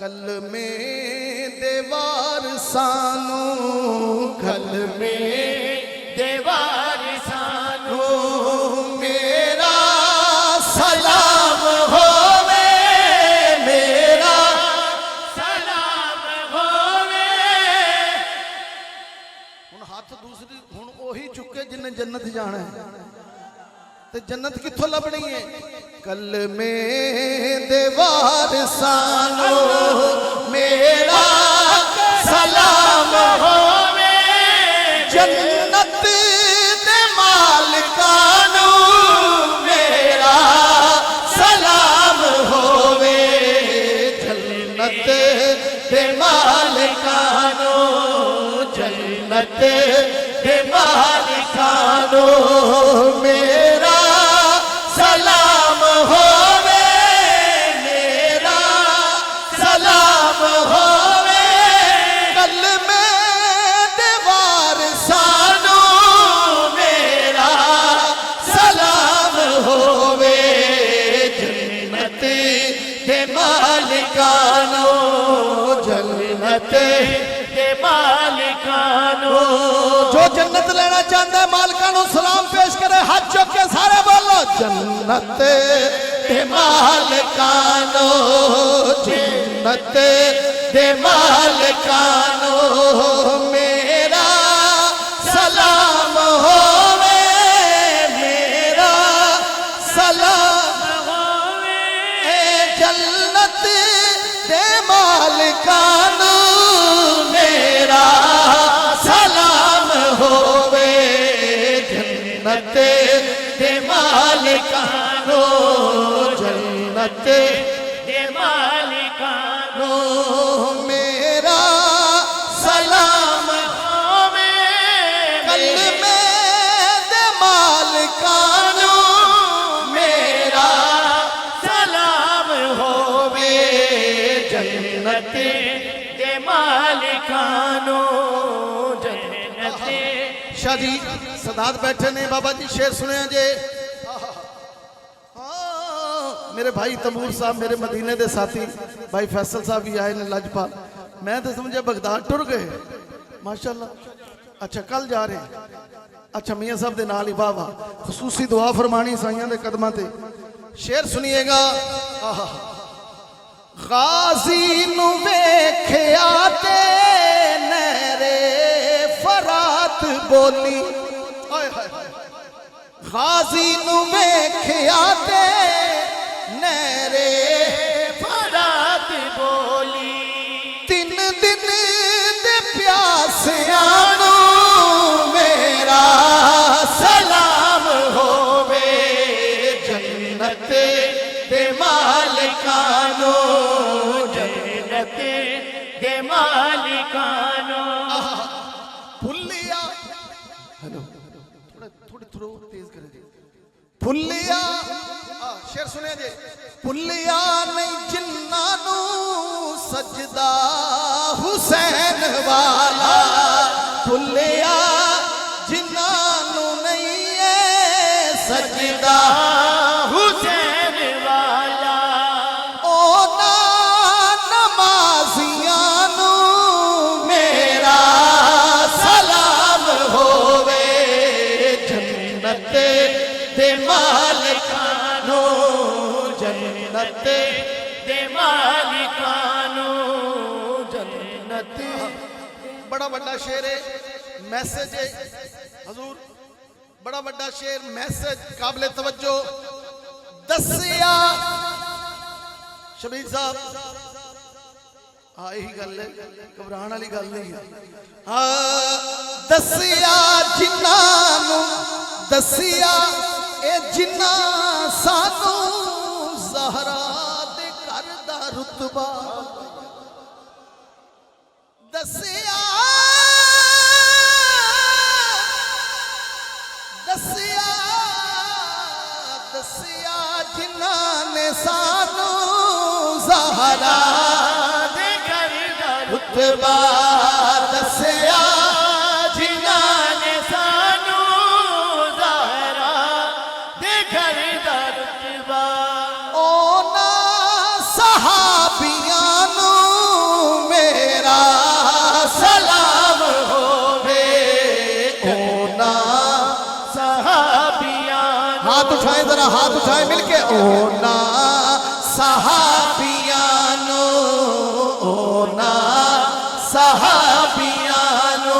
کلمے دے وارثانو کلمے دے وارثانو میرا سلام ہووے میرا سلام ہووے ہن ہاتھ دوسری ہن وہی چکے جن نے جنت جانا ہے تے جنت کتھوں لبنی ہے کلمے دے وارثانو میرا سلام ہووے جنت دے مالکانو میرا سلام ہووے جنت دے مالکانو جنت دے مالکانو میرا سلام ہووے میرا سلام ہووے کلمے دے وارثانو میرا سلام ہووے جنت دے مالکانو جنت دے مالکانو جو جنت لینا چاہتا ہے مالکانو سلام پیش کرے ہاتھ چوک کے سارے بولو جنت دے مالکانو جنت دے مالکانو میرا سلام ہووے میرا سلام اے جنت دے مالکانو میرا سلام ہووے جنت دے مالکانو جنت دے مالکانو میرا سلام ہووے کلمے دے مالکانو میرا سلام ہووے جنت دے مالکانو جنت شاہ جی سادات بیٹھے نے بابا جی شعر سنے ہیں جے میرے بھائی تمور صاحب میرے مدینے دے ساتھی بھائی فیصل صاحب بھی آئے نے لاجپال میں تو سمجھے بغداد ٹر گئے ماشاءاللہ اچھا کل جا رہے ہیں اچھا میاں صاحب دے نال ہی بابا خصوصی دعا فرمانی سائیاں دے قدمہ تے شعر سنیے گا غازی نو ویکھیا تے نہرے فرات بولی غازی نو ویکھیا تے نہرے فرات بولی تین دن دے پیاسیانو میرا سلام ہووے جنت دے مالکانو جنت دے مالکانو پھلیا تھوڑی تھوڑا تیز کریں جی پھلیا شعر سنے جی پھلیا نہیں جنانو سجدہ حسین والا پھلیا جنانو نہیں ہے سجدہ حسین والا اونا نمازیانو میرا سلام ہووے جنت دے مالکانو جنت دے مالکانو جنت بڑا بڑا شعر ہے میسج ہے حضور بڑا بڑا شعر میسج قابل توجہ دسیا شبیر صاحب یہی گل ہے گھبران والی گل نہیں ہے دسیا جنانو دسیا اے جنہ سانو زہرا دے گھر دا رتبہ دسیا دسیا دسیا جنہ نے سانو زہرا دے گھر دا رتبہ دسیا جنہ نے سانو زہرا دے گھر دا رتبہ اونا صحابیانو ذرا ہاتھ اٹھائیں مل کے اونا صحابیانو اونا صحابیانو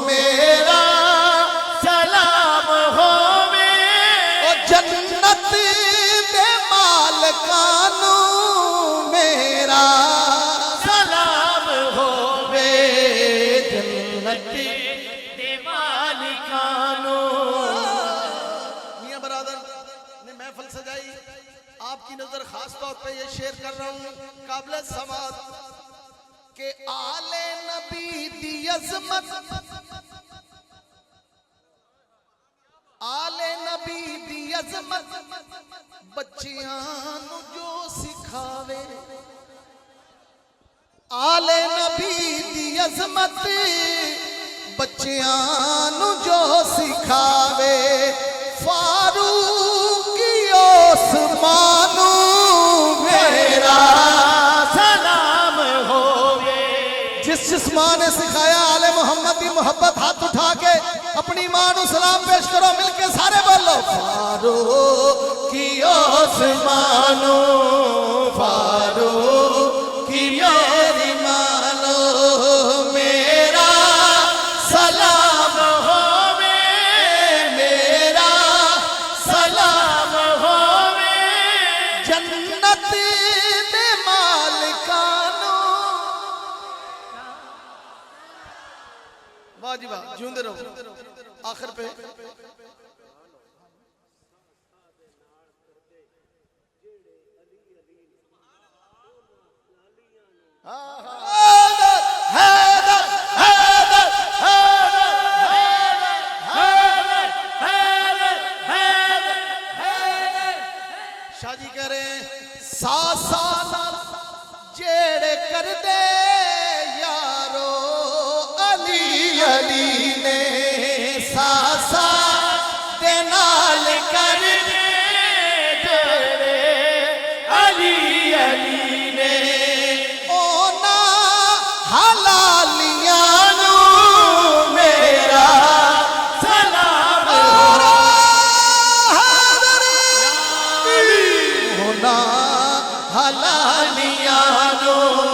میرا سلام ہووے او جنت دے مالکانو میرا سلام ہووے جنت دے مالکانو میاں برادر نے محفل سجائی آپ کی نظر خاص طور پہ یہ شعر کر رہا ہوں قابل سماعت کہ آل نبی دی عظمت آل نبی دی عظمت بچیاں نو جو سکھاوے آل نبی دی عظمت بچیاں نو جو سکھاوے فاروقی عثمانو میرا سلام ہووے جس ماں نے سکھایا آل محمد کی محبت ہاتھ اٹھا کے اپنی ماں نو سلام پیش کرو مل کے سارے بولو فاروقی عثمانو فاروقی میری مانو میرا سلام ہووے میرا سلام ہووے جنت دے مالکانو واہ جی واہ جیوندے رہو آخر پہ شاہ جی کہہ رہے ہیں ساسا جیڑے کر دے یارو علی علی نے ساسا دے نال کر دے جڑے علی علی نے اونا حلالیاں نو میرا سلام ہونا حلالیاں نو